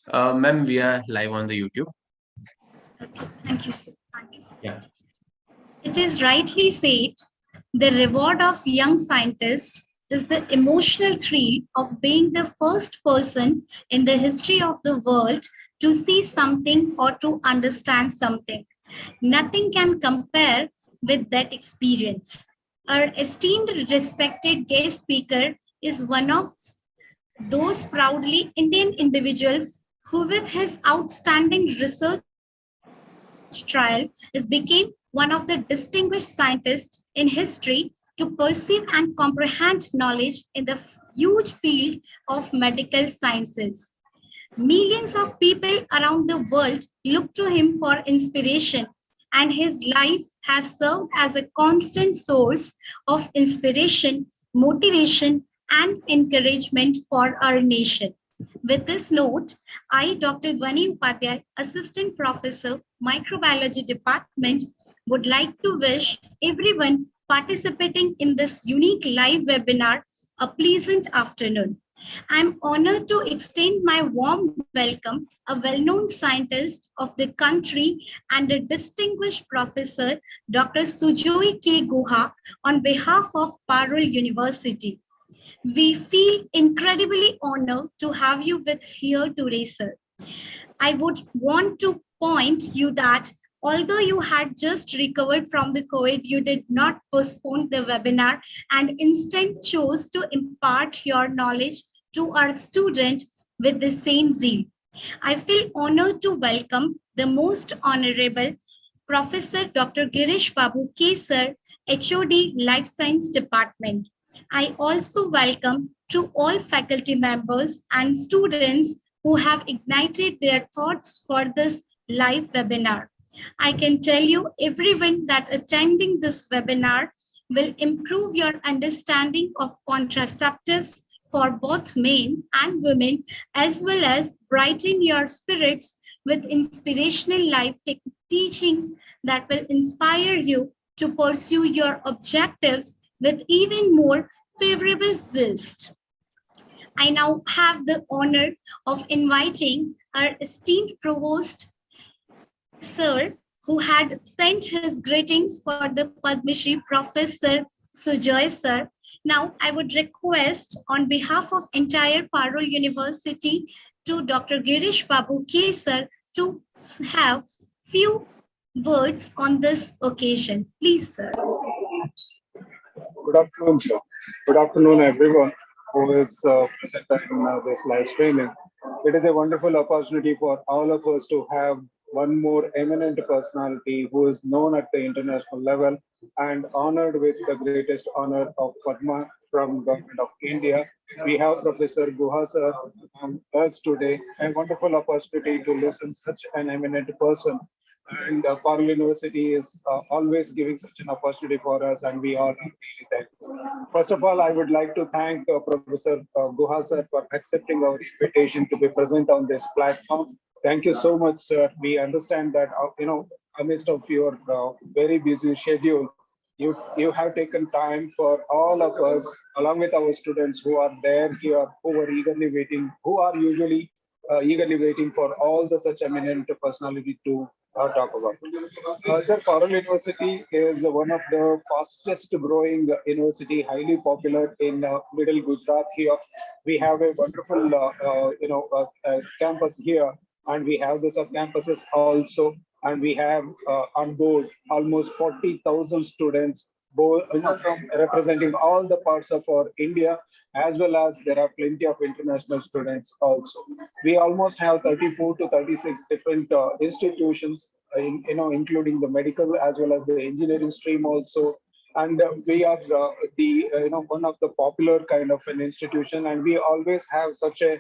Ma'am, we are live on the YouTube. Okay, thank you, sir. Yeah. It is rightly said, the reward of young scientists is the emotional thrill of being the first person in the history of the world to see something or to understand something. Nothing can compare with that experience. Our esteemed, respected guest speaker is one of those proudly Indian individuals who, with his outstanding research trial, is became one of the distinguished scientists in history to perceive and comprehend knowledge in the huge field of medical sciences. Millions of people around the world look to him for inspiration, and his life has served as a constant source of inspiration, motivation, and encouragement for our nation. With this note, I, Dr. Dwani Upadhyay, Assistant Professor, Microbiology Department, would like to wish everyone participating in this unique live webinar a pleasant afternoon. I'm honored to extend my warm welcome, a well-known scientist of the country and a distinguished professor, Dr. Sujoy K. Guha, on behalf of Parul University. We feel incredibly honored to have you with here today, sir. I would want to point you that although you had just recovered from the COVID, you did not postpone the webinar and instead chose to impart your knowledge to our student with the same zeal. I feel honored to welcome the most honorable Professor Dr. Girish Babu K. Sir, HOD Life Science Department. I also welcome to all faculty members and students who have ignited their thoughts for this live webinar. I can tell you everyone that attending this webinar will improve your understanding of contraceptives for both men and women, as well as brighten your spirits with inspirational life teaching that will inspire you to pursue your objectives with even more favorable zest. I now have the honor of inviting our esteemed provost, sir, who had sent his greetings for the Padma Shri Professor Sujoy, sir. Now, I would request on behalf of entire Parul University to Dr. Girish Babu K. Sir to have few words on this occasion. Please, sir. Good afternoon, sir. Good afternoon, everyone who is present in this live streaming. It is a wonderful opportunity for all of us to have one more eminent personality who is known at the international level and honored with the greatest honor of Padma from Government of India. We have Professor Guha sir among us today, a wonderful opportunity to listen such an eminent person, and Parul University is always giving such an opportunity for us, and we are really thankful. First of all, I would like to thank Professor Guha sir for accepting our invitation to be present on this platform. Thank you so much, sir. We understand that amidst of your very busy schedule, you have taken time for all of us, along with our students who are there here, who are eagerly waiting, who are usually eagerly waiting for all the such eminent personality to talk about. Sir, Parul University is one of the fastest growing university, highly popular in middle Gujarat here. We have a wonderful, campus here, and we have the sub campuses also, and we have on board almost 40,000 students, both from representing all the parts of our India, as well as there are plenty of international students also. We almost have 34 to 36 different institutions, including the medical as well as the engineering stream also. And we are one of the popular kind of an institution, and we always have such a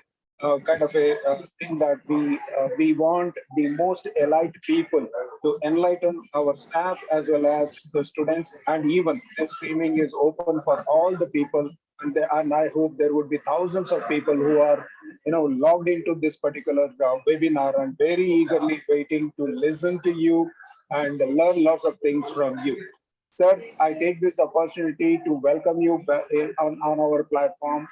kind of a thing that we want the most elite people to enlighten our staff as well as the students, and even the streaming is open for all the people, and I hope there would be thousands of people who are logged into this particular webinar and very eagerly waiting to listen to you and learn lots of things from you. Sir, I take this opportunity to welcome you on our platform.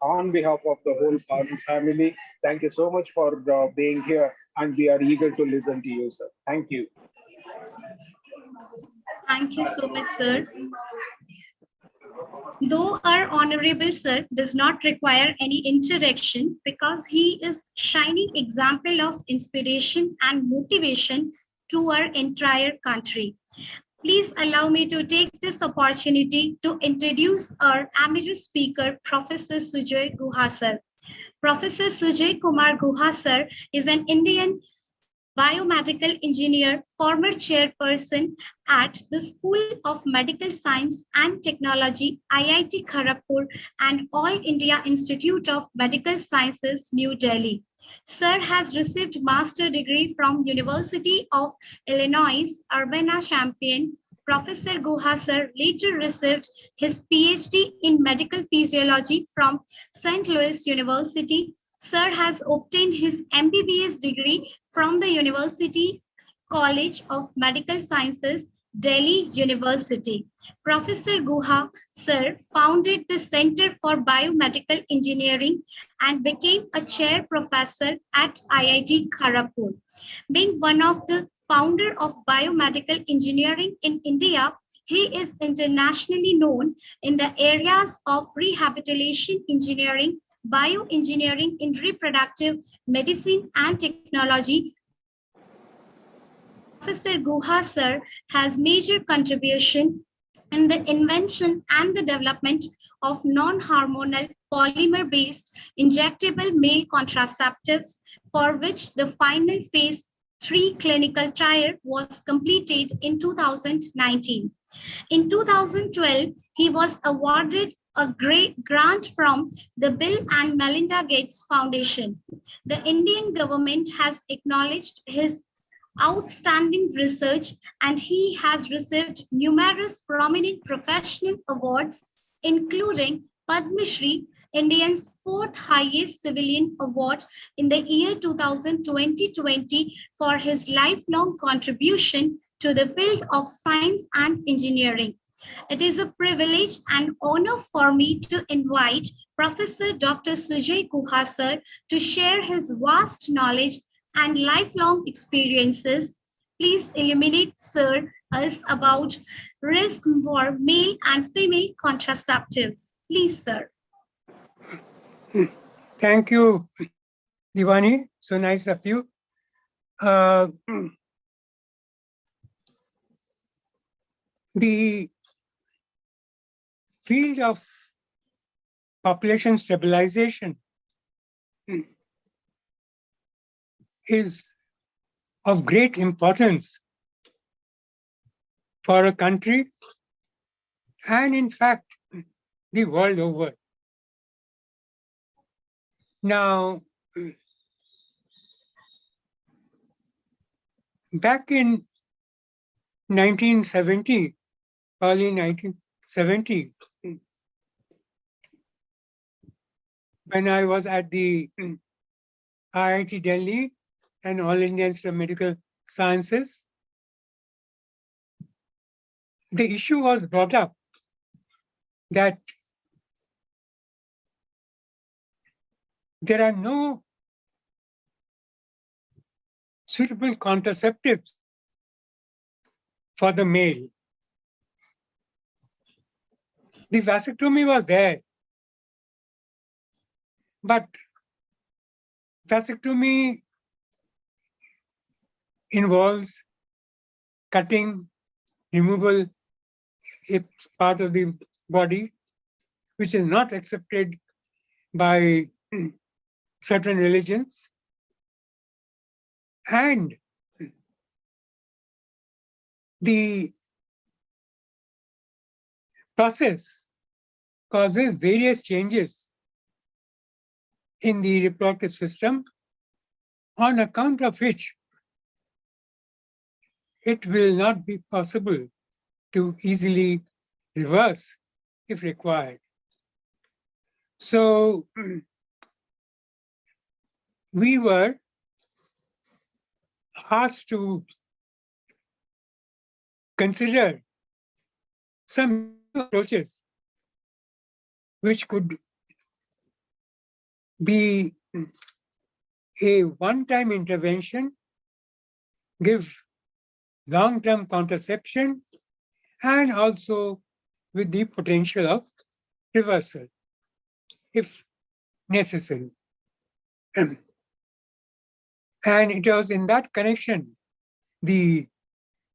on behalf of the whole Parul family, thank you so much for being here, and we are eager to listen to you, sir. Thank you. Thank you so much, sir. Though our Honorable Sir does not require any introduction because he is shining example of inspiration and motivation to our entire country. Please allow me to take this opportunity to introduce our emeritus speaker, Professor Sujoy Guha sir. Professor Sujoy Kumar Guha sir is an Indian biomedical engineer, former chairperson at the School of Medical Science and Technology, IIT Kharagpur, and All India Institute of Medical Sciences, New Delhi. Sir has received master degree from University of Illinois, Urbana-Champaign. Professor Guha sir later received his PhD in medical physiology from St. Louis University. Sir has obtained his MBBS degree from the University College of Medical Sciences, Delhi University. Professor Guha sir founded the Center for Biomedical Engineering and became a chair professor at IIT Kharagpur. Being one of the founder of biomedical engineering in India, he is internationally known in the areas of rehabilitation engineering, bioengineering in reproductive medicine and technology. Professor Guha sir has major contribution in the invention and the development of non-hormonal polymer-based injectable male contraceptives, for which the final phase 3 clinical trial was completed in 2019. In 2012, he was awarded a great grant from the Bill and Melinda Gates Foundation. The Indian government has acknowledged his outstanding research, and he has received numerous prominent professional awards, including Padma Shri, India's fourth highest civilian award in the year 2020 for his lifelong contribution to the field of science and engineering. It is a privilege and honor for me to invite Professor Dr. Sujoy Guha sir to share his vast knowledge and lifelong experiences. Please illuminate, sir, us about risk for male and female contraceptives. Please, sir. Thank you, Divani. So nice of you. The field of population stabilization is of great importance for a country and, in fact, the world over. Now, back in 1970, early 1970, when I was at the IIT Delhi and All India Institute of Medical Sciences, the issue was brought up that there are no suitable contraceptives for the male. The vasectomy was there, but vasectomy involves cutting, removal a part of the body, which is not accepted by certain religions. And the process causes various changes in the reproductive system, on account of which it will not be possible to easily reverse if required. So we were asked to consider some approaches which could be a one-time intervention, give long-term contraception, and also with the potential of reversal if necessary. And it was in that connection, the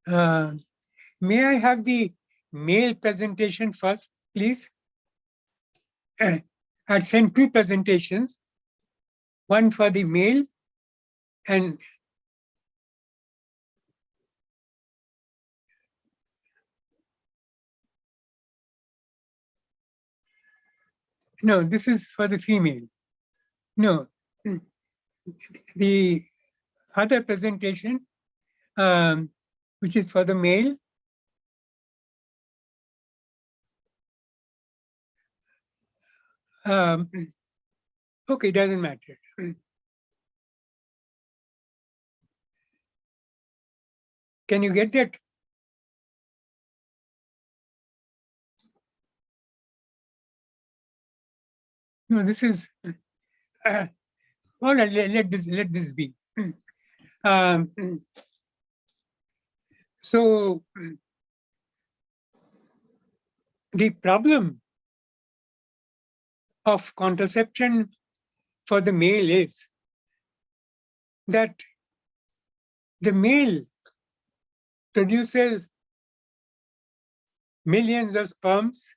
may I have the male presentation first, please? I had sent two presentations, one for the male and no, this is for the female. No, the other presentation, which is for the male. Okay, doesn't matter. Can you get that? No, this is. All right, let this be. So the problem of contraception for the male is that the male produces millions of sperms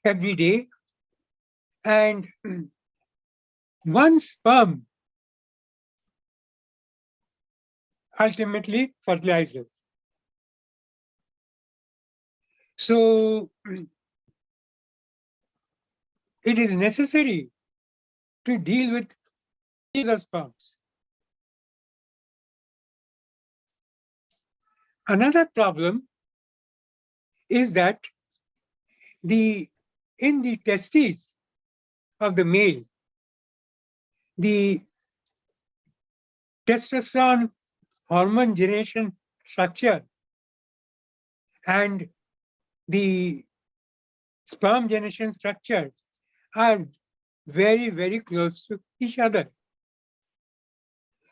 every day, and one sperm ultimately fertilizes. So it is necessary to deal with these sperms. Another problem is that in the testes of the male, the testosterone hormone generation structure and the sperm generation structure are very, very close to each other.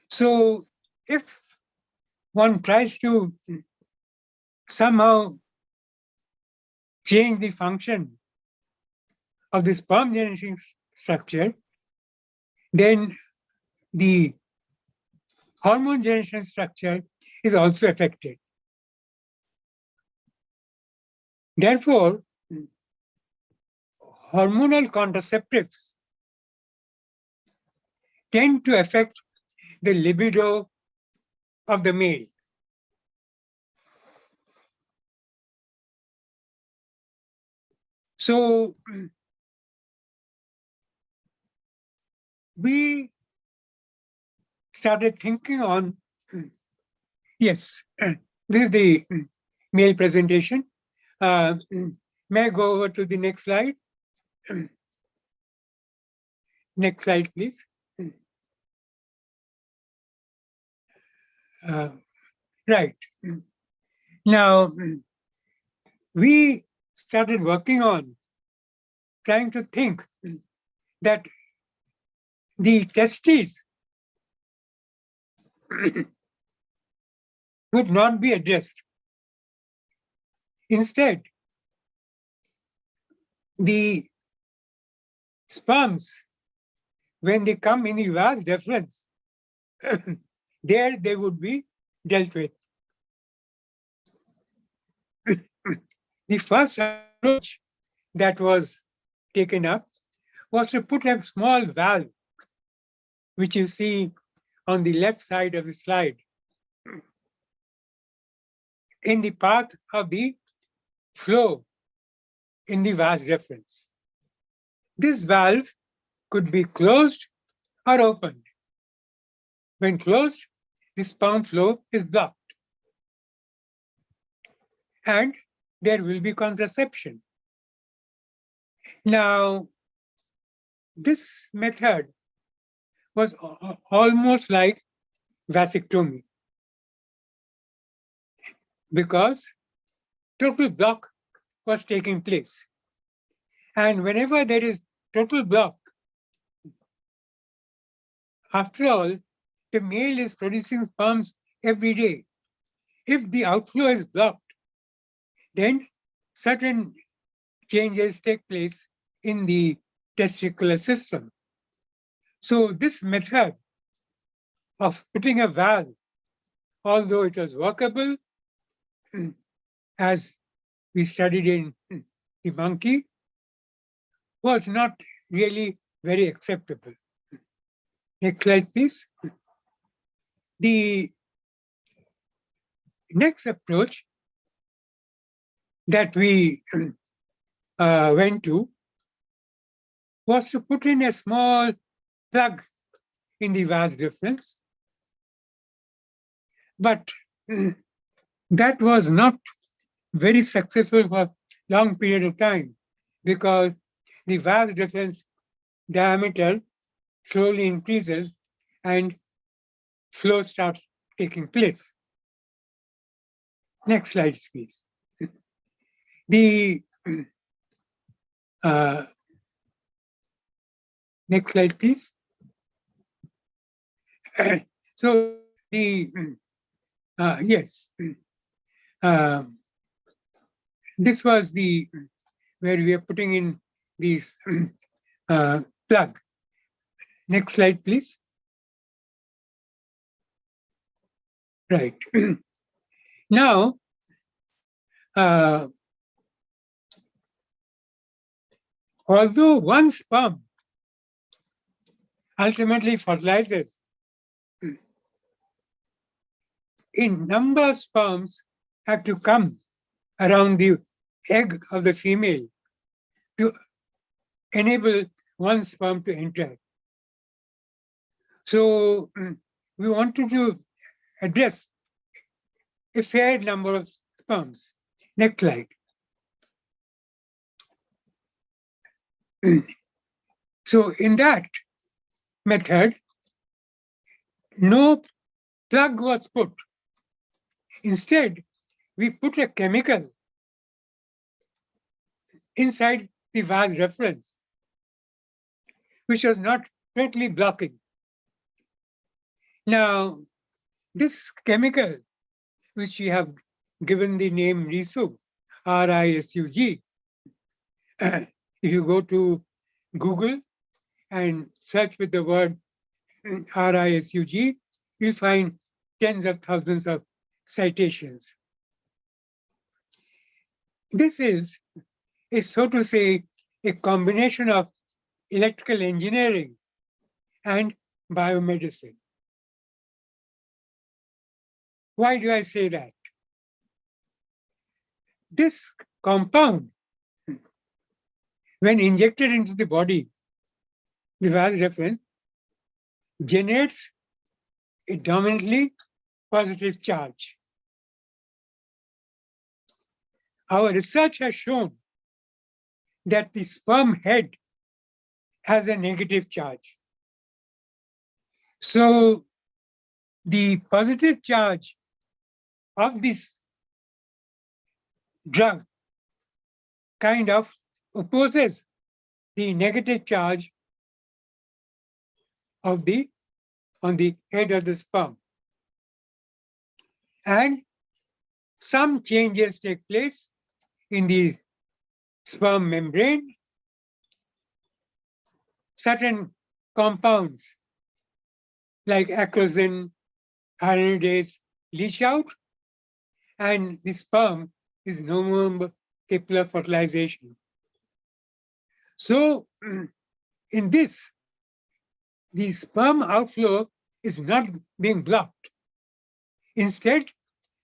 So if one tries to somehow change the function of the sperm generation structure, then the hormone generation structure is also affected. Therefore, hormonal contraceptives tend to affect the libido of the male. So we started thinking on, yes, this is the male presentation. May I go over to the next slide? Next slide, please. Right. Now, we started working on trying to think that the testes would not be addressed. Instead, the sperms, when they come in the vas deferens, there they would be dealt with. The first approach that was taken up was to put a small valve, which you see on the left side of the slide, in the path of the flow in the vas deferens. This valve could be closed or opened. When closed, the sperm flow is blocked, and there will be contraception. Now, this method was almost like vasectomy, because total block was taking place. And whenever there is total block, after all, the male is producing sperms every day. If the outflow is blocked, then certain changes take place in the testicular system. So this method of putting a valve, although it was workable, as we studied in the monkey, was not really very acceptable. Next slide, please. The next approach that we went to was to put in a small plug in the vas deferens. But that was not very successful for a long period of time because the vas deferens diameter slowly increases and flow starts taking place. Next slide, please. The next slide, please. So the yes, this was the where we are putting in these plug. Next slide, please. Right. Now, although one sperm ultimately fertilizes, a number of sperms have to come around the egg of the female to enable one sperm to enter. So we wanted to address a fair number of sperms. Next slide. So in that method, no plug was put. Instead, we put a chemical inside the vas reference, which was not totally blocking. Now, this chemical, which we have given the name RISUG, RISUG, if you go to Google and search with the word RISUG, you'll find tens of thousands of citations. This is, so to say, a combination of electrical engineering and biomedicine. Why do I say that? This compound, when injected into the body, the vas deferens, generates a dominantly positive charge. Our research has shown that the sperm head has a negative charge. So the positive charge of this drug kind of opposes the negative charge of on the head of the sperm. And some changes take place in the sperm membrane. Certain compounds like acrosin, hyaluronidase leach out, and the sperm is no more capable of fertilization. So in this, the sperm outflow is not being blocked. Instead,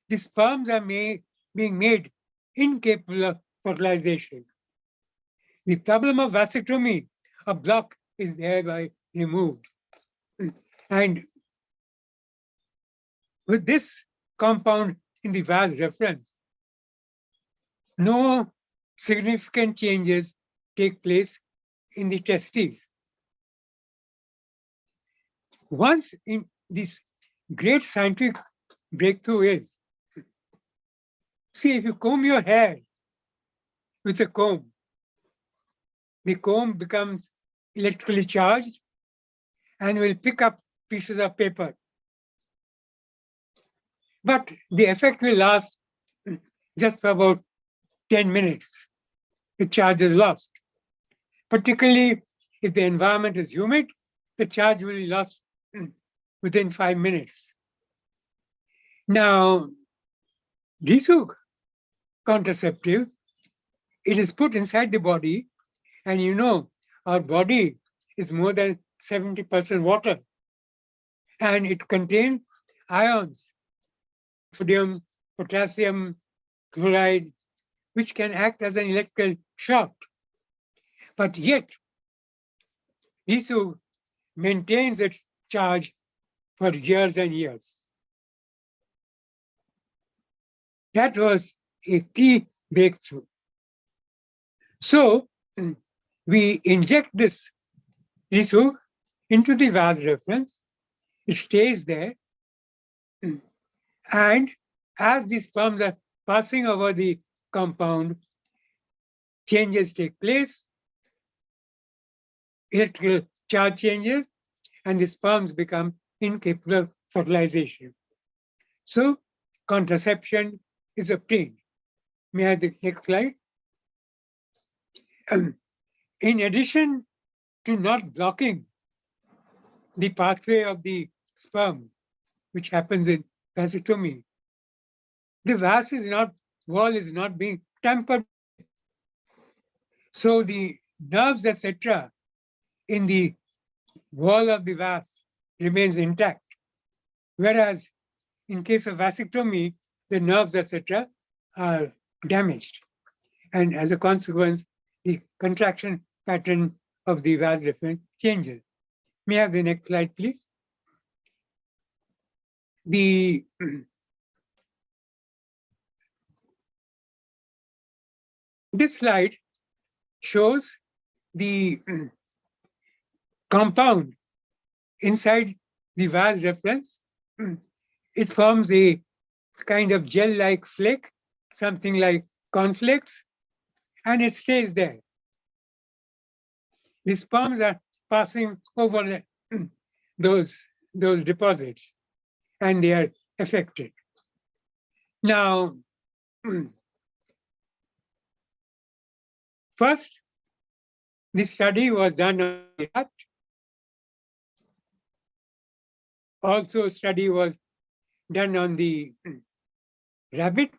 the sperms are being made incapable of fertilization. The problem of vasectomy, a block is thereby removed. And with this compound in the vas reference, no significant changes take place in the testes. Once in this great scientific breakthrough is, see, if you comb your hair with a comb, the comb becomes electrically charged and will pick up pieces of paper. But the effect will last just for about 10 minutes. The charge is lost. Particularly if the environment is humid, the charge will be lost within 5 minutes. Now, RISUG contraceptive, it is put inside the body, and you know our body is more than 70% water, and it contains ions, sodium, potassium, chloride, which can act as an electrical shock. But yet, RISUG maintains its charge for years and years. That was a key breakthrough. So we inject this RISUG into the vase reference. It stays there. And as the sperms are passing over the compound, changes take place, electrical charge changes, and the sperms become incapable of fertilization. So contraception is obtained. May I have the next slide? In addition to not blocking the pathway of the sperm, which happens in vasectomy, the wall is not being tampered. So the nerves, etc., in the wall of the vase remains intact. Whereas in case of vasectomy, the nerves, etc., are damaged. And as a consequence, the contraction pattern of the vas deferens changes. May I have the next slide, please? This slide shows the compound inside the vas referens. It forms a kind of gel-like flake, something like cornflakes, and it stays there. The sperms are passing over those deposits, and they are affected. Now, first, this study was done on the rat. Also, study was done on the rabbit,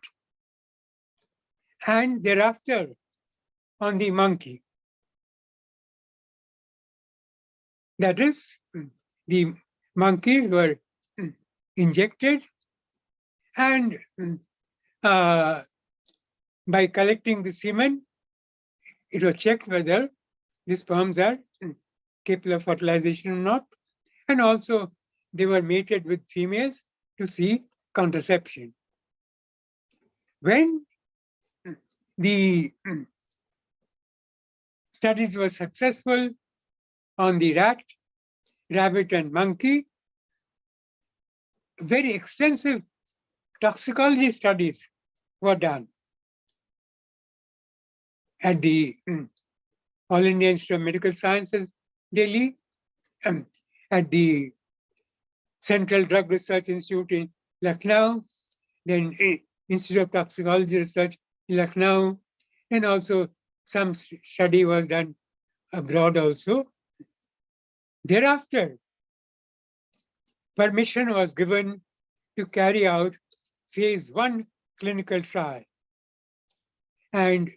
and thereafter on the monkey. That is, the monkeys were injected, and by collecting the semen, it was checked whether the sperms are capable of fertilization or not. And also, they were mated with females to see contraception. When the studies were successful on the rat, rabbit, and monkey, very extensive toxicology studies were done at the All India Institute of Medical Sciences, Delhi, at the Central Drug Research Institute in Lucknow, then Institute of Toxicology Research in Lucknow, and also some study was done abroad also. Thereafter, permission was given to carry out phase 1 clinical trial. And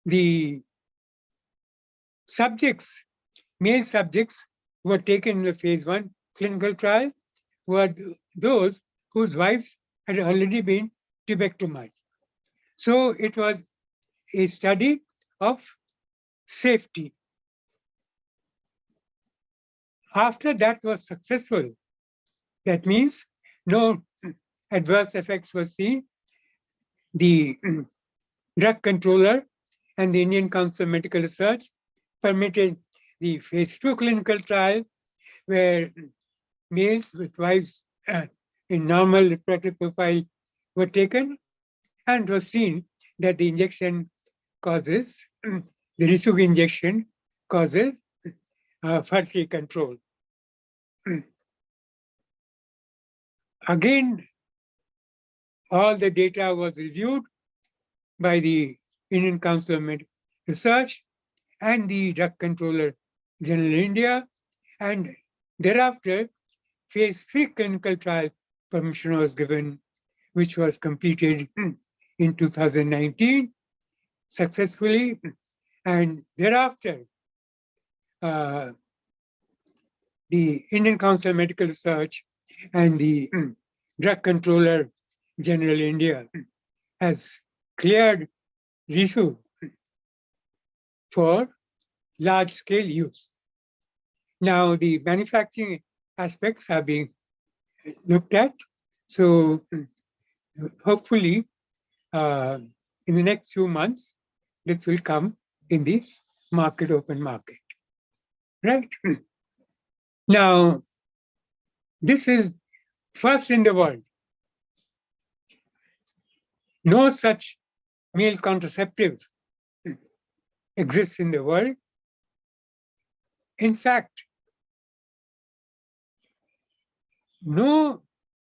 the subjects, male subjects who were taken in the phase 1 clinical trial were those whose wives had already been tuberctomized. So it was a study of safety. After that was successful, that means no adverse effects were seen, the drug controller and the Indian Council of Medical Research permitted the phase 2 clinical trial, where males with wives in normal reproductive profile were taken, and it was seen that the injection causes the RISUG injection causes fertility control. Again, all the data was reviewed by the Indian Council of Medical Research and the Drug Controller General India, and thereafter, phase 3 clinical trial permission was given, which was completed in 2019 successfully, and thereafter, the Indian Council of Medical Research and the Drug Controller General India has cleared RISUG for large-scale use. Now, the manufacturing aspects are being looked at. So hopefully, in the next few months, this will come in the market, open market. Right? Now, this is first in the world. No such male contraceptive exists in the world. In fact, no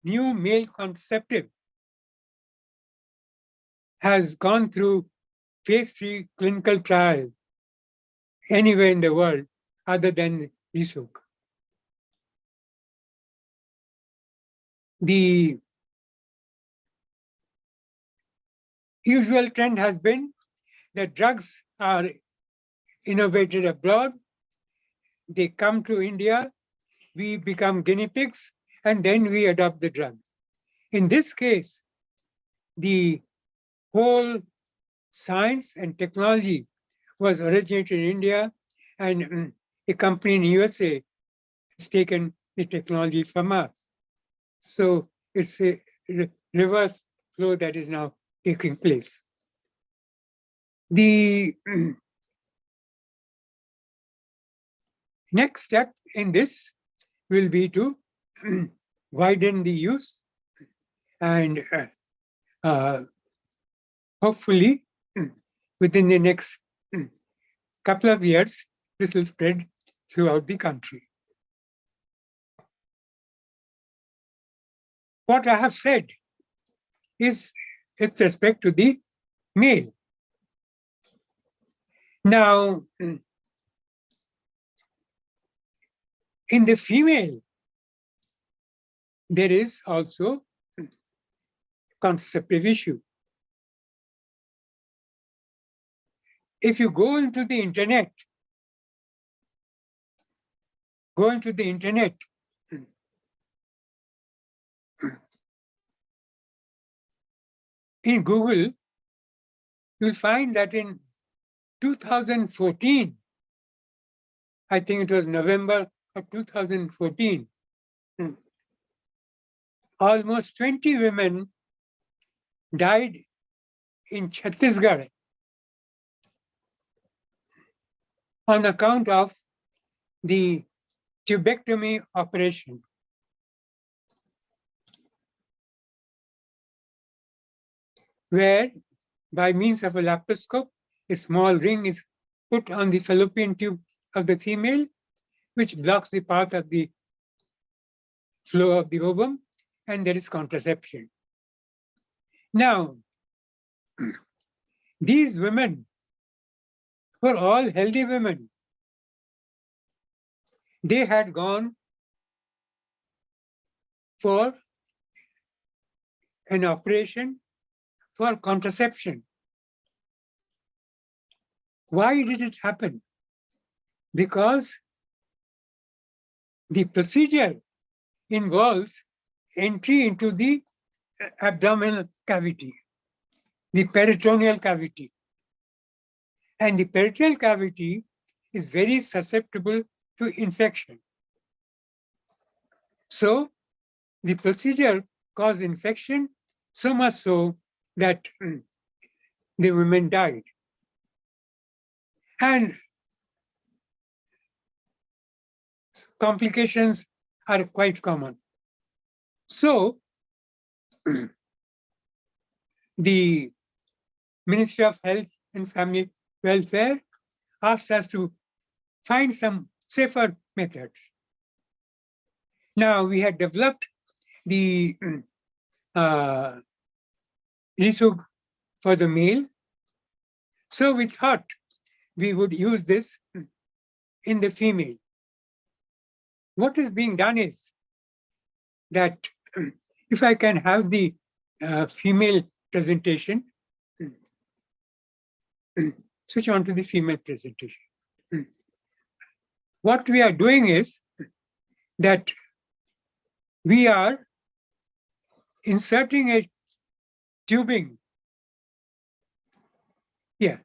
new male contraceptive has gone through phase 3 clinical trial anywhere in the world other than RISUG. The usual trend has been that drugs are innovated abroad, they come to India, we become guinea pigs, and then we adopt the drug. In this case, the whole science and technology was originated in India, and a company in USA has taken the technology from us. So it's a reverse flow that is now taking place. The next step in this will be to widen the use, and hopefully within the next couple of years, this will spread throughout the country. What I have said is with respect to the male. Now, in the female, there is also contraceptive issue. If you go into the internet, in Google, you'll find that in 2014, I think it was November of 2014, almost 20 women died in Chhattisgarh on account of the tubectomy operation. Where by means of a laparoscope, a small ring is put on the fallopian tube of the female, which blocks the path of the flow of the ovum, and there is contraception. Now, these women were all healthy women. They had gone for an operation for contraception. Why did it happen? Because the procedure involves entry into the abdominal cavity, the peritoneal cavity. And the peritoneal cavity is very susceptible to infection. So the procedure caused infection, so much so that the women died. And complications are quite common. So the Ministry of Health and Family Welfare asked us to find some safer methods. Now we had developed the RISUG for the male. So we thought we would use this in the female. What is being done is that if I can have the female presentation, switch on to the female presentation. What we are doing is that we are inserting a tubing. Yeah,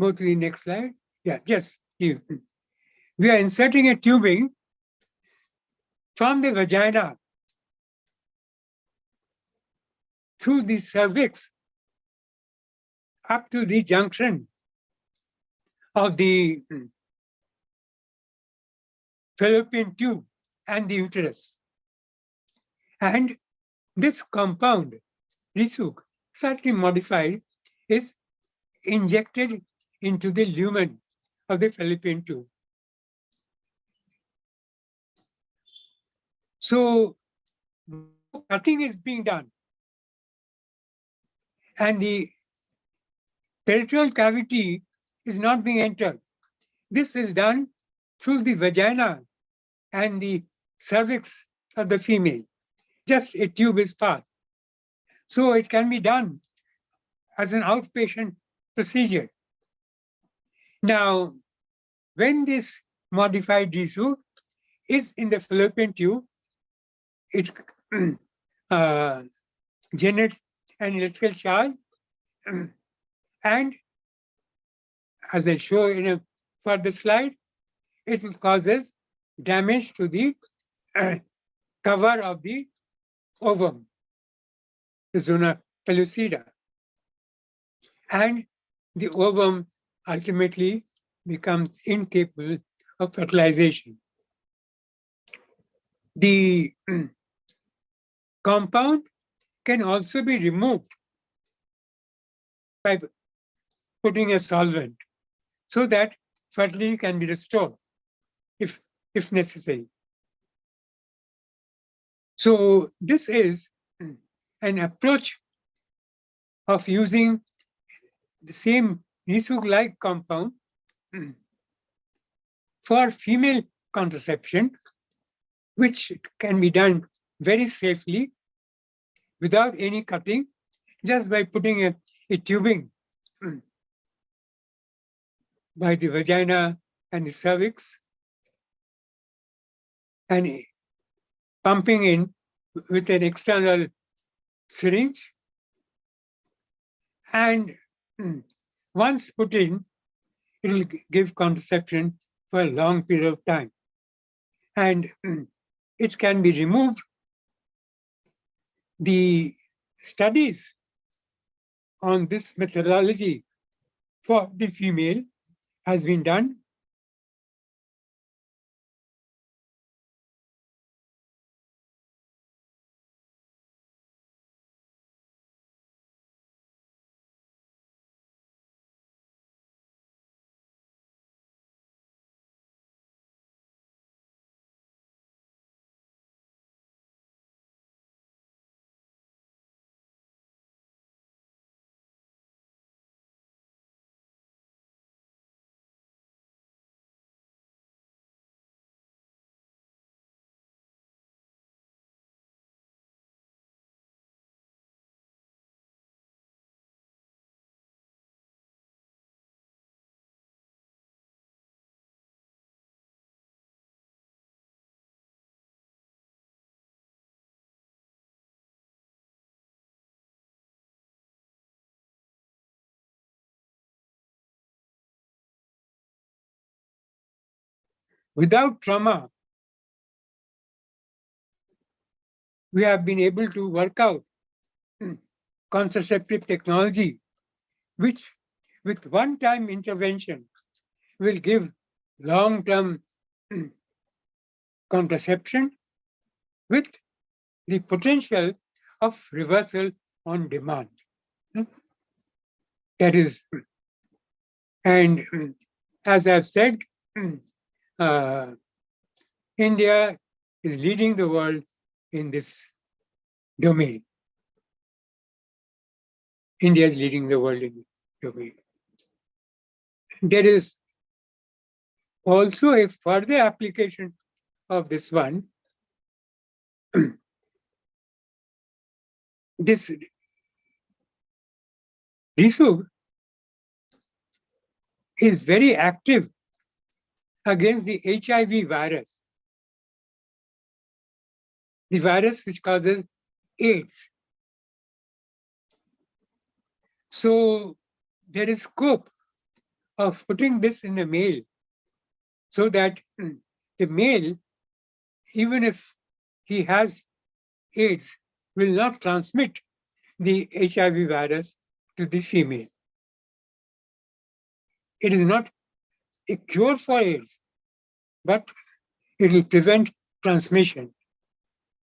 go to the next slide. Yeah, just you. We are inserting a tubing from the vagina through the cervix up to the junction of the fallopian tube and the uterus. And this compound, RISUG, slightly modified, is injected into the lumen of the fallopian tube. So cutting is being done. And the peritoneal cavity is not being entered. This is done through the vagina and the cervix of the female. Just a tube is passed. So it can be done as an outpatient procedure. Now, when this modified RISUG is in the fallopian tube, it generates an electrical charge, and as I show in a further slide, it causes damage to the cover of the ovum, the zona pellucida, and the ovum ultimately becomes incapable of fertilization. The compound can also be removed by putting a solvent so that fertility can be restored if necessary. So this is an approach of using the same RISUG-like compound for female contraception, which can be done very safely without any cutting, just by putting a tubing by the vagina and the cervix and pumping in with an external syringe. And once put in, it will give contraception for a long period of time. And it can be removed. The studies on this methodology for the female has been done. Without trauma, we have been able to work out contraceptive technology, which with one-time intervention will give long-term contraception with the potential of reversal on demand. That is, and as I've said, India is leading the world in this domain. India is leading the world in this domain. There is also a further application of this one. This RISUG is very active against the HIV virus, the virus which causes AIDS. So there is scope of putting this in the male so that the male, even if he has AIDS, will not transmit the HIV virus to the female. It is not a cure for AIDS, but it will prevent transmission.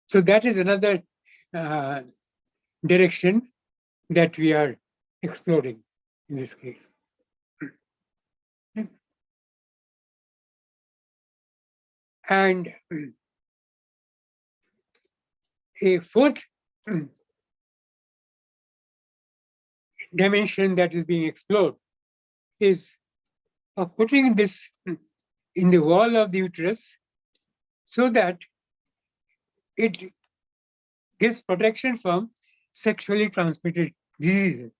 So that is another direction that we are exploring in this case. And a fourth dimension that is being explored is of putting this in the wall of the uterus so that it gives protection from sexually transmitted diseases.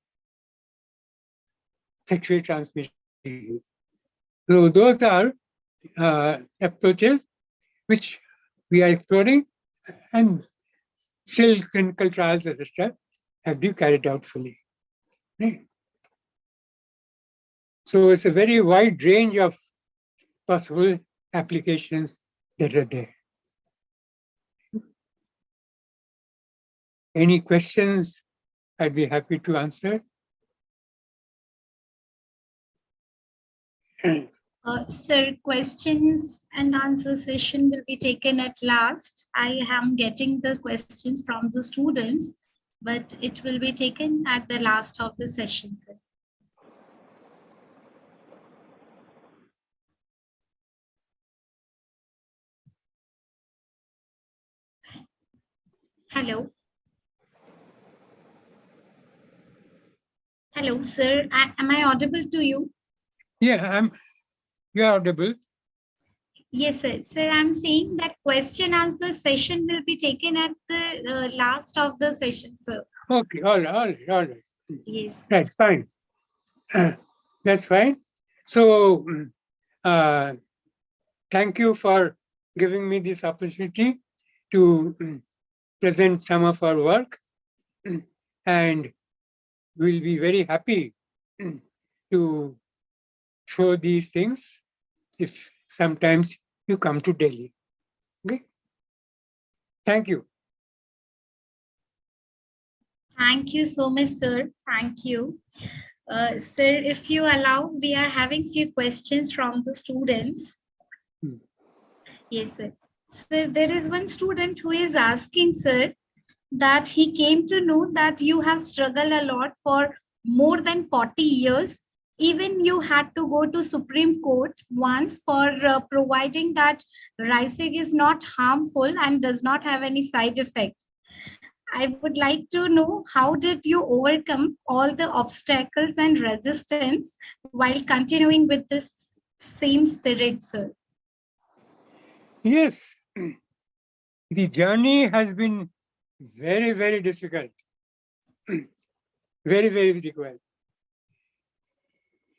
Sexually transmitted diseases. So those are approaches which we are exploring, and still clinical trials, etc., have been carried out fully. Right? So it's a very wide range of possible applications that are there. Any questions? I'd be happy to answer. Sir, questions and answer session will be taken at last. I am getting the questions from the students, but it will be taken at the last of the session, sir. Hello. Hello, sir. Am I audible to you? Yeah, you're audible. Yes, sir. Sir, I'm saying that question answer session will be taken at the last of the session, sir. Okay, all right. Yes. That's fine. That's fine. So, thank you for giving me this opportunity to present some of our work, and we'll be very happy to show these things if sometimes you come to Delhi. Okay. Thank you. Thank you so much, sir. Thank you. Sir, if you allow, we are having few questions from the students. Yes, sir. Sir, there is one student who is asking, sir, that he came to know that you have struggled a lot for more than 40 years. Even you had to go to Supreme Court once for providing that RISUG is not harmful and does not have any side effect. I would like to know, how did you overcome all the obstacles and resistance while continuing with this same spirit, sir? Yes, the journey has been very, very difficult. Very, very difficult.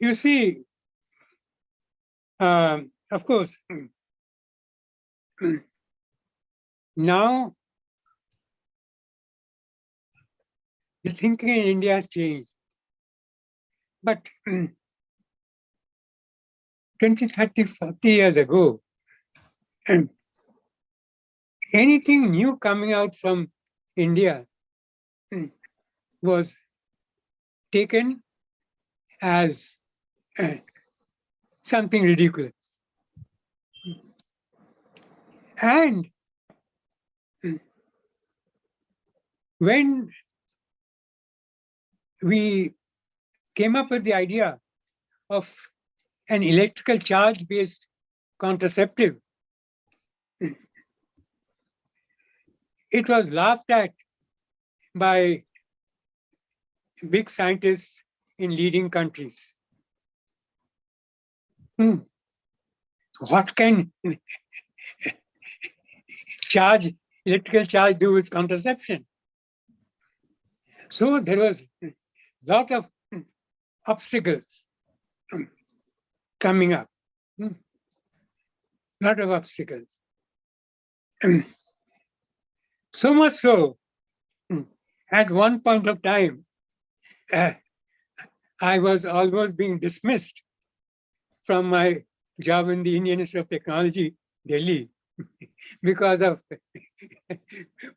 You see, of course, now the thinking in India has changed. But 20, 30, 40 years ago, anything new coming out from India was taken as something ridiculous. And when we came up with the idea of an electrical charge-based contraceptive, it was laughed at by big scientists in leading countries. What can electrical charge do with contraception? So there was a lot of obstacles coming up. Lot of obstacles. So much so, at one point of time, I was almost being dismissed from my job in the Indian Institute of Technology, Delhi, because of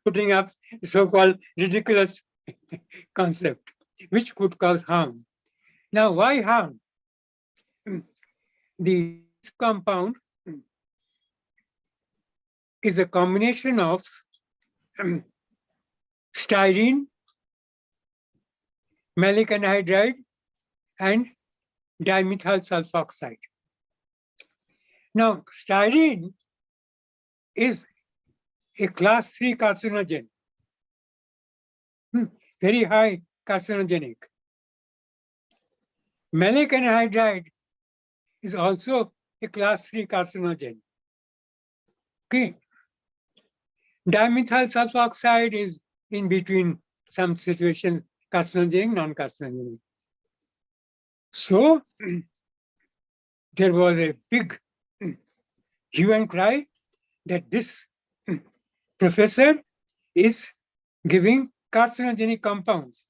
putting up so-called ridiculous concept, which could cause harm. Now, why harm? The compound is a combination of styrene, maleic anhydride, and dimethyl sulfoxide. Now, styrene is a class 3 carcinogen, very high carcinogenic. Maleic anhydride is also a class 3 carcinogen. Okay. Dimethyl sulfoxide is in between, some situations carcinogenic, non-carcinogenic. So there was a big hue and cry that this professor is giving carcinogenic compounds.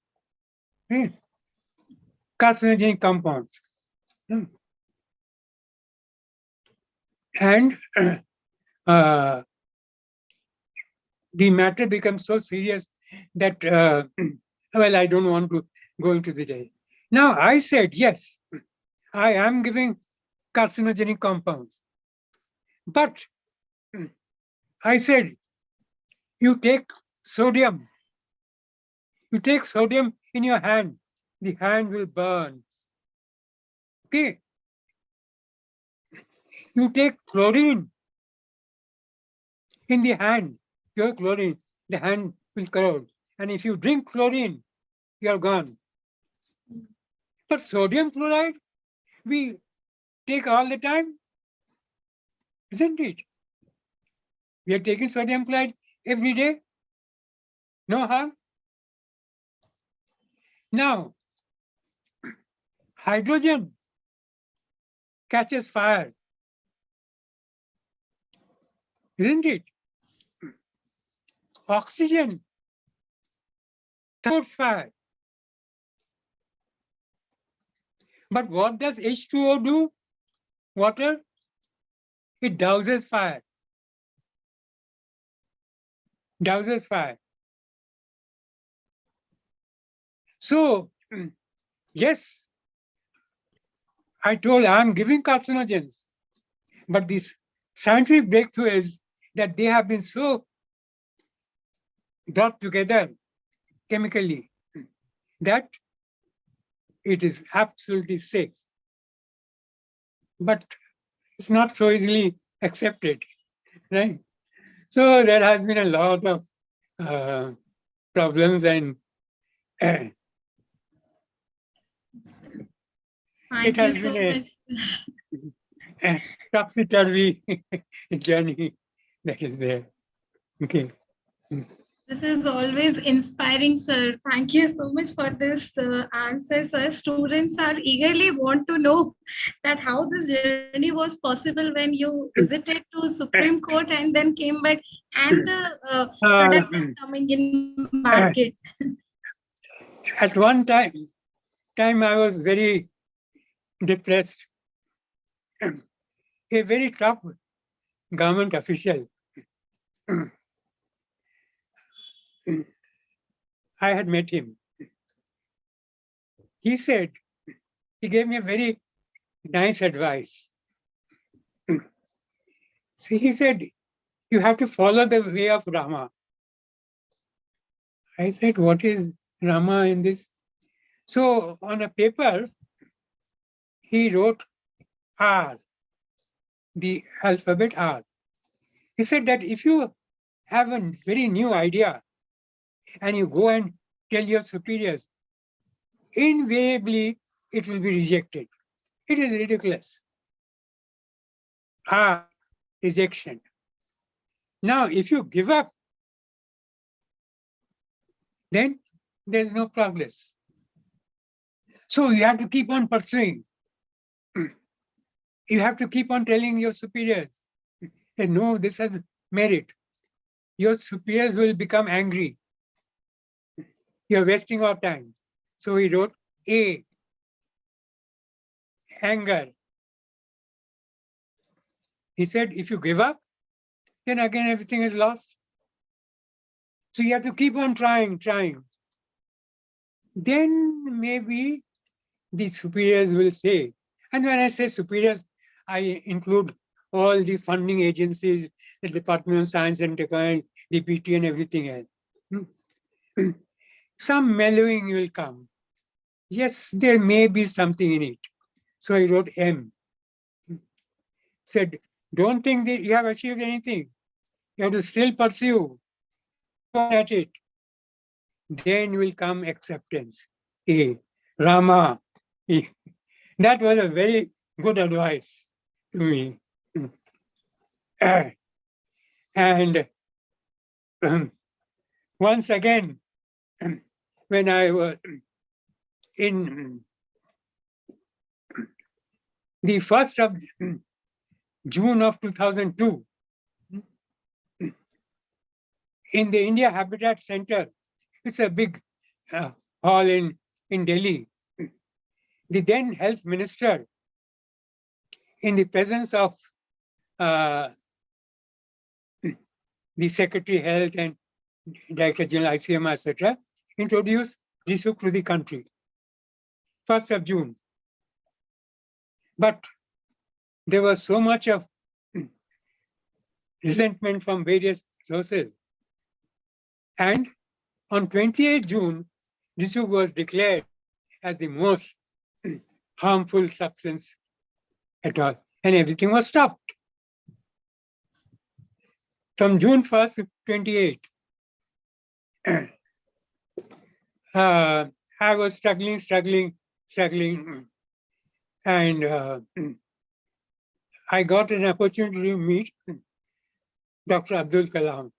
Carcinogenic compounds. And the matter becomes so serious that, well, I don't want to go into the detail. Now, I said, yes, I am giving carcinogenic compounds. But I said, you take sodium. You take sodium in your hand, the hand will burn. Okay. You take chlorine in the hand, pure chlorine, the hand will corrode. And if you drink chlorine, you are gone. But sodium chloride, we take all the time, isn't it? We are taking sodium chloride every day. No harm. Now, hydrogen catches fire, isn't it? Oxygen supports fire. But what does H2O do? Water? It douses fire. Douses fire. So, yes, I told I'm giving carcinogens, but this scientific breakthrough is that they have been so brought together chemically that it is absolutely safe. But it's not so easily accepted, right? So there has been a lot of problems and it has been a topsy-turvy journey that is there. Okay. This is always inspiring, sir. Thank you so much for this answer, sir. Students are eagerly want to know that how this journey was possible when you visited to Supreme Court and then came back and the product is coming in market. At one time I was very depressed. A very top government official, I had met him. He said, he gave me a very nice advice. See, he said, you have to follow the way of Rama. I said, what is Rama in this? So on a paper, he wrote R, the alphabet R. He said that if you have a very new idea and you go and tell your superiors, invariably it will be rejected. It is ridiculous. R, rejection. Now, if you give up, then there's no progress. So you have to keep on pursuing. You have to keep on telling your superiors, that no, this has merit. Your superiors will become angry. You're wasting our time. So he wrote A, anger. He said, if you give up, then again everything is lost. So you have to keep on trying. Then maybe the superiors will say, and when I say superiors, I include all the funding agencies, the Department of Science and Technology, DPT and everything else. Some mellowing will come. Yes, there may be something in it. So I wrote M. Said, don't think that you have achieved anything. You have to still pursue. Go at it. Then will come acceptance. A. Rama. That was a very good advice to me. And once again, when I was in the 1st of June of 2002, in the India Habitat Center, it's a big hall in Delhi. The then health minister, in the presence of the Secretary Health and Director General ICMR, etc., introduced RISUG to the country, 1st of June. But there was so much of resentment from various sources. And on 28th June, RISUG was declared as the most harmful substance at all, and everything was stopped. From June 1st to 28th, I was struggling, and I got an opportunity to meet Dr. Abdul Kalam,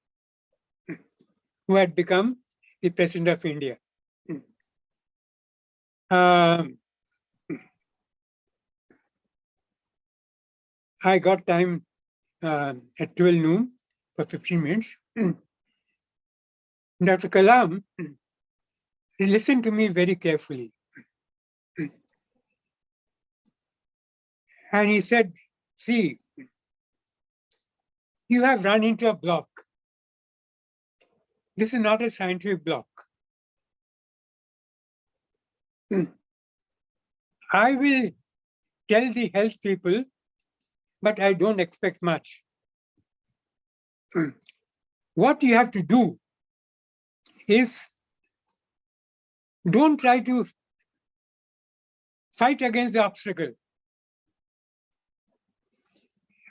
who had become the President of India. I got time at 12 noon for 15 minutes. Dr. Kalam listened to me very carefully. And he said, see, you have run into a block. This is not a scientific block. I will tell the health people, but I don't expect much. What you have to do is don't try to fight against the obstacle.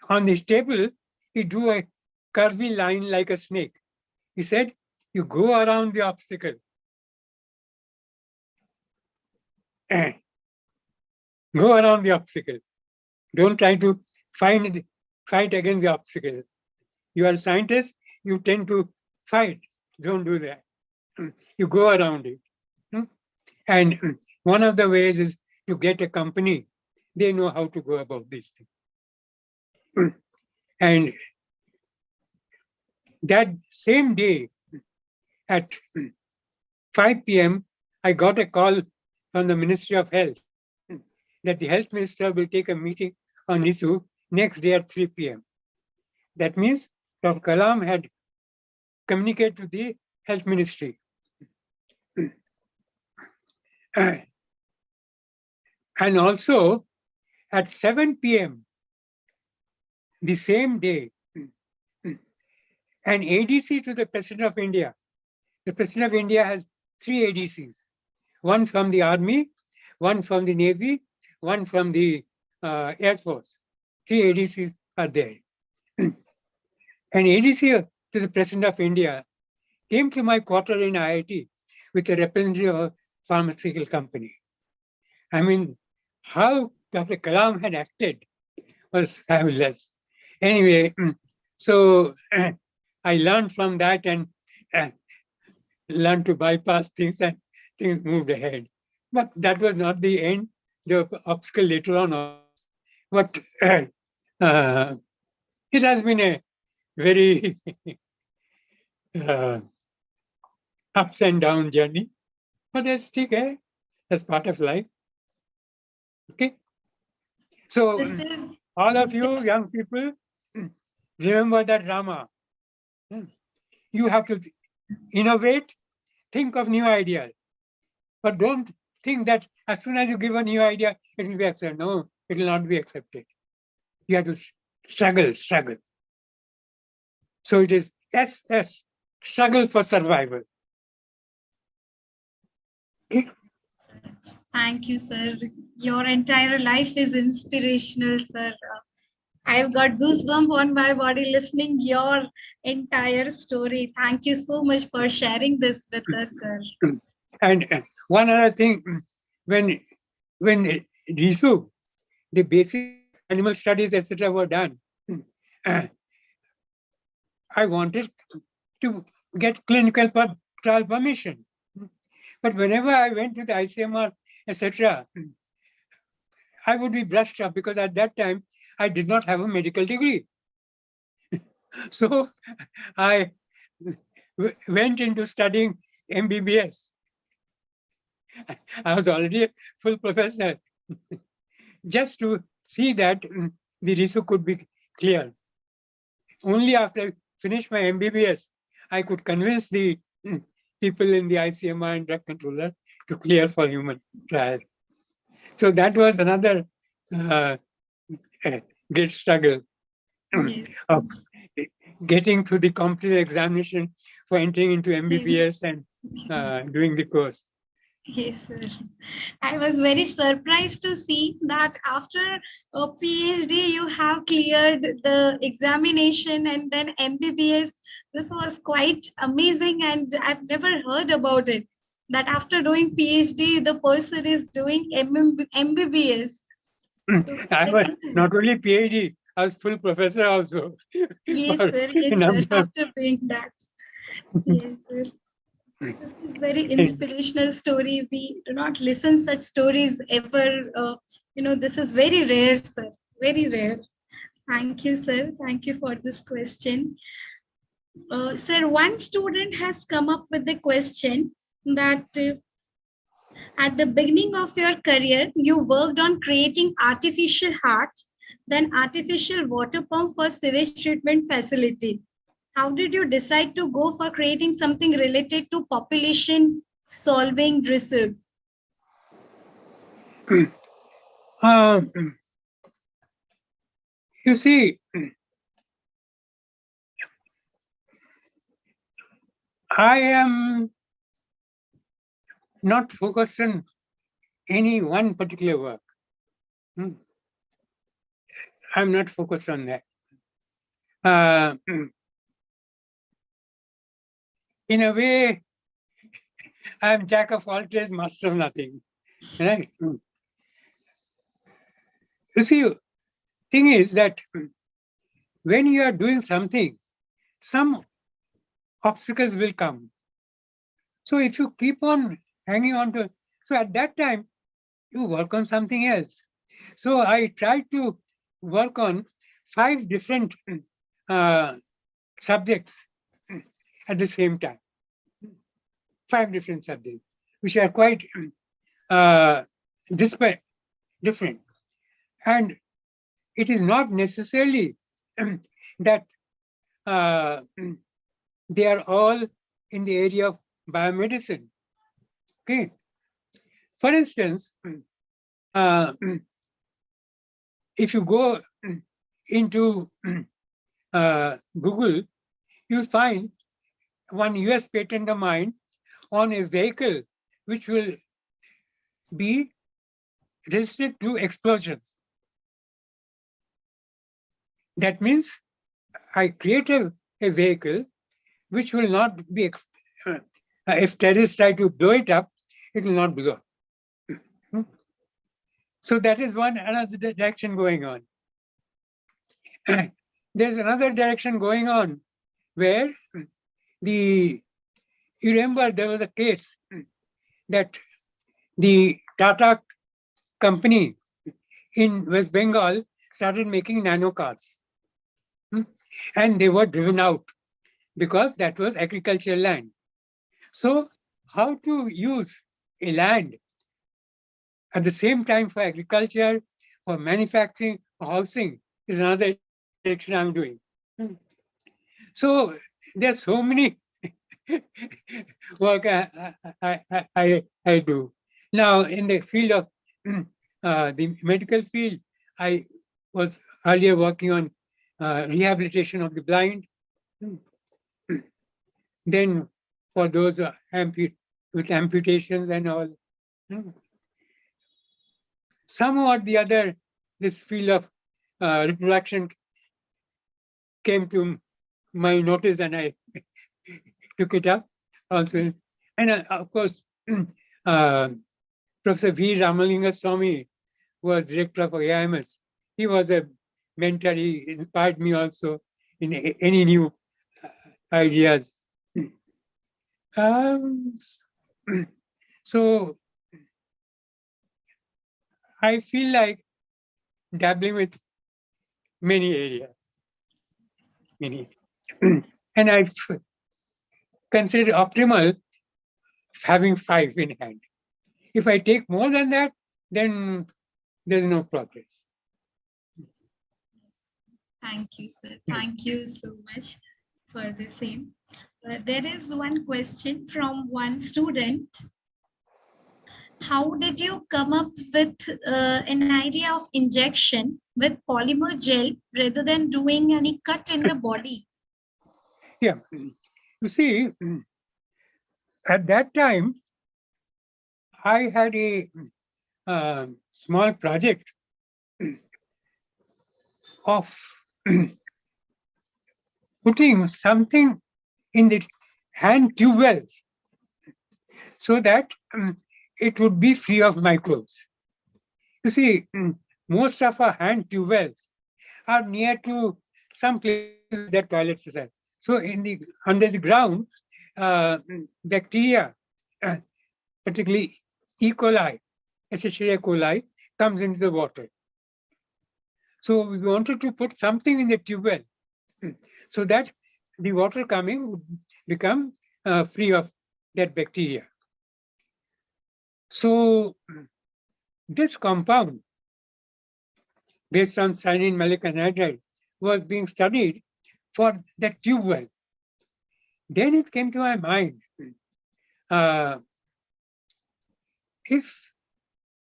On this table, he drew a curvy line like a snake. He said, you go around the obstacle. Go around the obstacle. Don't try to fight against the obstacle. You are a scientist, you tend to fight. Don't do that. You go around it. And one of the ways is to get a company. They know how to go about these things. And that same day at 5 p.m., I got a call from the Ministry of Health that the health minister will take a meeting on RISUG next day at 3 p.m. That means Dr. Kalam had communicated to the health ministry. And also at 7 p.m. the same day, an ADC to the President of India. The President of India has 3 ADCs, one from the Army, one from the Navy, one from the Air Force. 3 ADCs are there. And ADC to the President of India came to my quarter in IIT with a representative of a pharmaceutical company. I mean, how Dr. Kalam had acted was fabulous. Anyway, so I learned from that and learned to bypass things, and things moved ahead. But that was not the end. The obstacle later on was. But it has been a very ups and down journey. But that's okay. That's part of life. Okay. So This is all of you young people, remember that drama. You have to innovate, think of new ideas. But don't think that as soon as you give a new idea, it will be accepted. No, it will not be accepted. You have to struggle. So it is SS, struggle for survival. Thank you, sir. Your entire life is inspirational, sir. I've got goosebumps on my body listening your entire story. Thank you so much for sharing this with us, sir. And one other thing, when RISUG, the basic animal studies, etc., were done, I wanted to get clinical trial permission. But whenever I went to the ICMR, etc., I would be brushed up because at that time I did not have a medical degree. So I went into studying MBBS. I was already a full professor, just to see that the RISUG could be clear. Only after I finished my MBBS, I could convince the people in the ICMR and drug controller to clear for human trial. So that was another great struggle of getting through the competitive examination for entering into MBBS and doing the course. Yes, sir. I was very surprised to see that after a PhD, you have cleared the examination and then MBBS. This was quite amazing, and I've never heard about it. That after doing PhD, the person is doing MBBS. So, I was not only PhD, I was full professor also. yes, sir. Yes, sir. After doing that. Yes, sir. This is very inspirational story. We do not listen such stories ever. This is very rare, sir. Very rare. Thank you, sir. Thank you for this question. Sir, one student has come up with the question that at the beginning of your career, you worked on creating artificial heart, then artificial water pump for sewage treatment facility. How did you decide to go for creating something related to population solving RISUG? You see, I am not focused on any one particular work. I'm not focused on that. In a way, I'm jack of all trades, master of nothing. Right? You see, thing is that when you are doing something, some obstacles will come. So if you keep on hanging on to, so at that time, you work on something else. So I tried to work on 5 different subjects at the same time. 5 different subjects, which are quite different. And it is not necessarily that they are all in the area of biomedicine. Okay. For instance, if you go into Google, you'll find one US patent of mine on a vehicle which will be resistant to explosions. That means I create a vehicle which will not be, if terrorists try to blow it up, it will not blow. So that is one another direction going on. There's another direction going on where you remember there was a case that the Tata company in West Bengal started making nano cars. And they were driven out because that was agricultural land. So how to use a land at the same time for agriculture, for manufacturing, for housing is another direction I'm doing. So there's so many work I do. Now in the field of the medical field, I was earlier working on rehabilitation of the blind. Then for those with amputations and all. Somehow or the other, this field of reproduction came to my notice and I took it up also. And of course, Professor V. Ramalinga Swami was director of AIMS. He was a mentor. He inspired me also in any new ideas. So I feel like dabbling with many areas, and I consider optimal having 5 in hand. If I take more than that, then there's no progress. Thank you, sir. Thank you so much for the same. There is one question from one student. How did you come up with an idea of injection with polymer gel rather than doing any cut in the body? Yeah, you see, at that time, I had a small project of putting something in the hand tube wells so that it would be free of microbes. You see, most of our hand tube wells are near to some places that toilets are. So under the ground, bacteria, particularly E. coli, Escherichia coli, comes into the water. So we wanted to put something in the tube well so that the water coming would become free of that bacteria. So this compound, based on cyanine malic anhydride, was being studied for the tube well. Then it came to my mind, if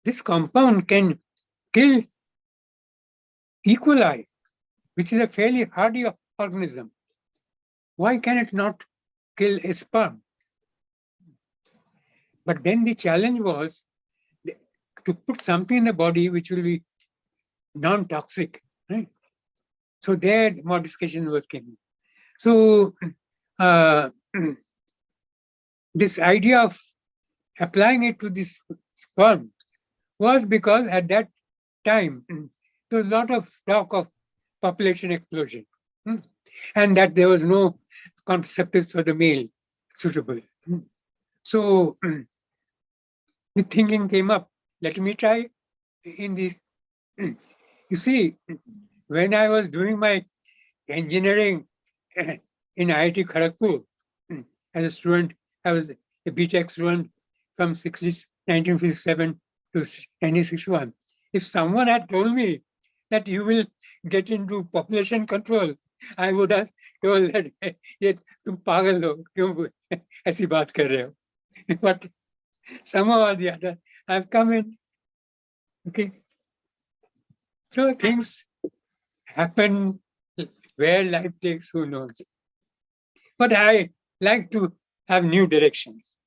this compound can kill E. coli, which is a fairly hardy organism, why can it not kill a sperm? But then the challenge was to put something in the body which will be non-toxic, right? So there modification was came. So this idea of applying it to this sperm was because at that time there was a lot of talk of population explosion, and that there was no contraceptives for the male suitable. So the thinking came up, let me try in this. You see, when I was doing my engineering in IIT Kharagpur as a student, I was a BTech student from 1957 to 1961. If someone had told me that you will get into population control, I would have told that ये तुम पागल हो, क्यों ऐसी बात कर रहे हो? But somehow or the other, I've come in. Okay. So things happen where life takes, who knows. But I like to have new directions.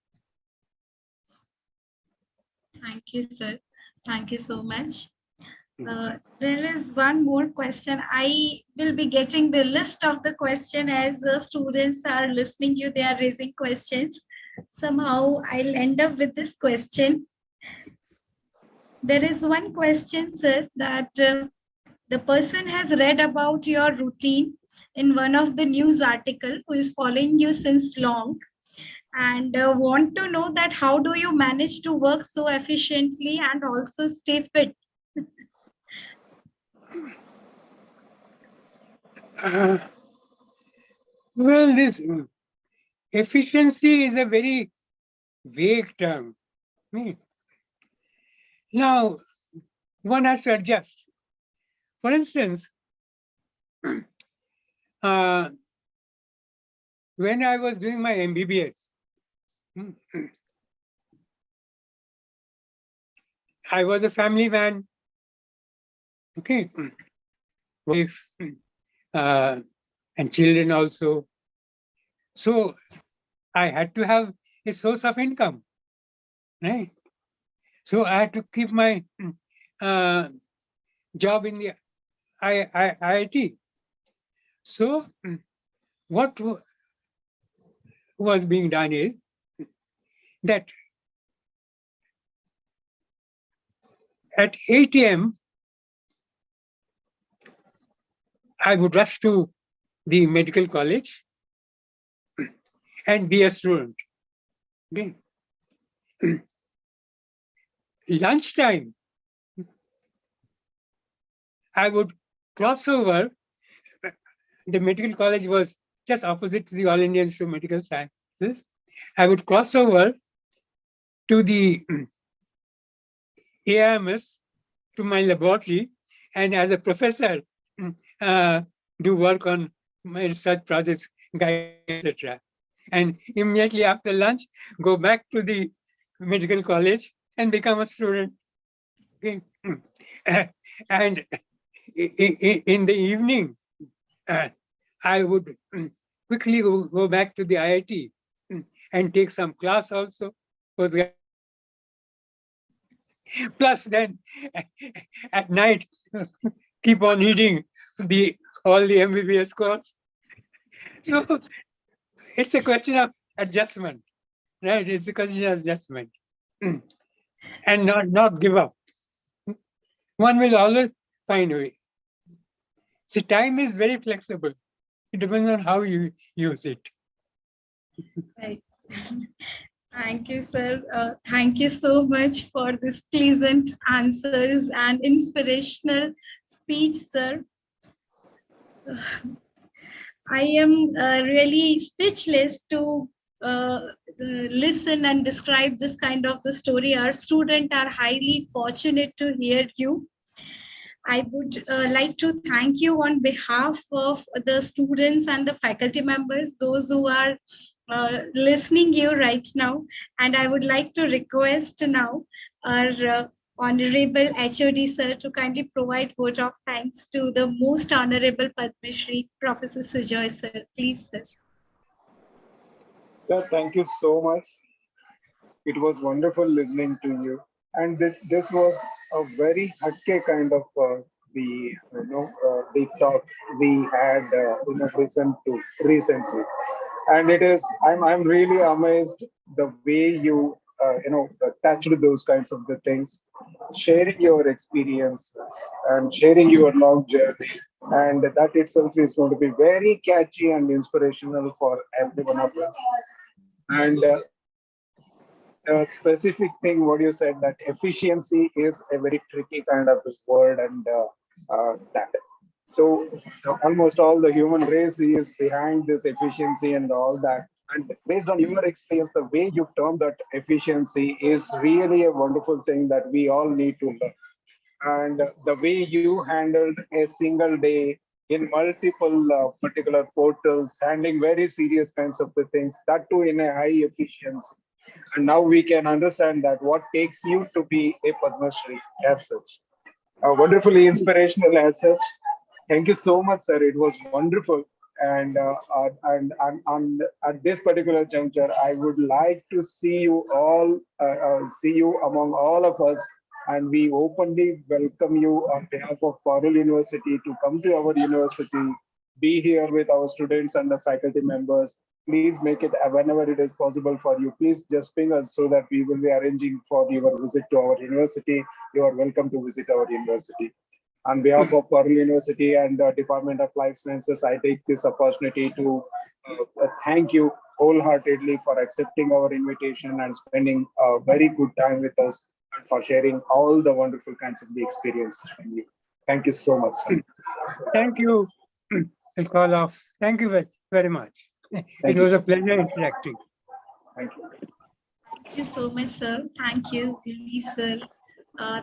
Thank you, sir. Thank you so much. There is one more question. I will be getting the list of the question as the students are listening you, they are raising questions. Somehow I'll end up with this question. There is one question, sir, that the person has read about your routine in one of the news article who is following you since long and want to know that how do you manage to work so efficiently and also stay fit? Well, this efficiency is a very vague term. Now, one has to adjust. For instance, when I was doing my MBBS, I was a family man. Okay, wife and children also. So I had to have a source of income, right? So I had to keep my job in the IIT. So what was being done is that at 8 a.m., I would rush to the medical college and be a student. Okay. Lunchtime, I would cross over. The medical college was just opposite to the All India Institute of Medical Sciences. I would cross over to the AIMS, to my laboratory, and as a professor, do work on my research projects, guide, etc. And immediately after lunch, go back to the medical college and become a student. Okay. And in the evening, I would quickly go back to the IIT and take some class also. Plus, then at night, keep on eating all the MBBS course. So it's a question of adjustment, right? It's a question of adjustment, and not give up. One will always find a way. So time is very flexible. It depends on how you use it. Right. Thank you, sir. Thank you so much for this pleasant answers and inspirational speech, sir. I am really speechless to listen and describe this kind of the story. Our students are highly fortunate to hear you. I would like to thank you on behalf of the students and the faculty members, those who are listening you right now. And I would like to request now our Honorable HOD sir to kindly provide vote of thanks to the most honorable Padma Shri, Professor Sujoy sir. Please, sir. Sir, thank you so much. It was wonderful listening to you. And this was a very hatke kind of the talk we had listened to recently. And it is I'm really amazed the way you touched those kinds of the things, sharing your experiences and sharing your long journey, and that itself is going to be very catchy and inspirational for every one of us. And the specific thing what you said, that efficiency is a very tricky kind of word, and that so almost all the human race is behind this efficiency and all that. And based on your experience, the way you term that efficiency is really a wonderful thing that we all need to learn. And the way you handled a single day in multiple particular portals, handling very serious kinds of the things, that too in a high efficiency. And now we can understand that what takes you to be a Padma Shri as such. Wonderfully inspirational as such. Thank you so much, sir. It was wonderful. And at this particular juncture, I would like to see you all, see you among all of us And we openly welcome you on behalf of Parul University to come to our university, be here with our students and the faculty members. Please make it whenever it is possible for you. Please just ping us so that we will be arranging for your visit to our university. You are welcome to visit our university. On behalf of Parul University and the Department of Life Sciences, I take this opportunity to thank you wholeheartedly for accepting our invitation and spending a very good time with us and for sharing all the wonderful kinds of the experiences from you. Thank you so much, sir. Thank you, Alcohol. Thank you very much. It was a pleasure interacting. Thank you. Thank you so much, sir. Thank you, Luis, sir.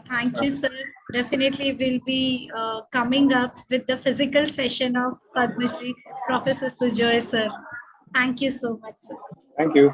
Thank you, sir. Definitely will be coming up with the physical session of Padma Shri Professor Sujoy, sir. Thank you so much, sir. Thank you.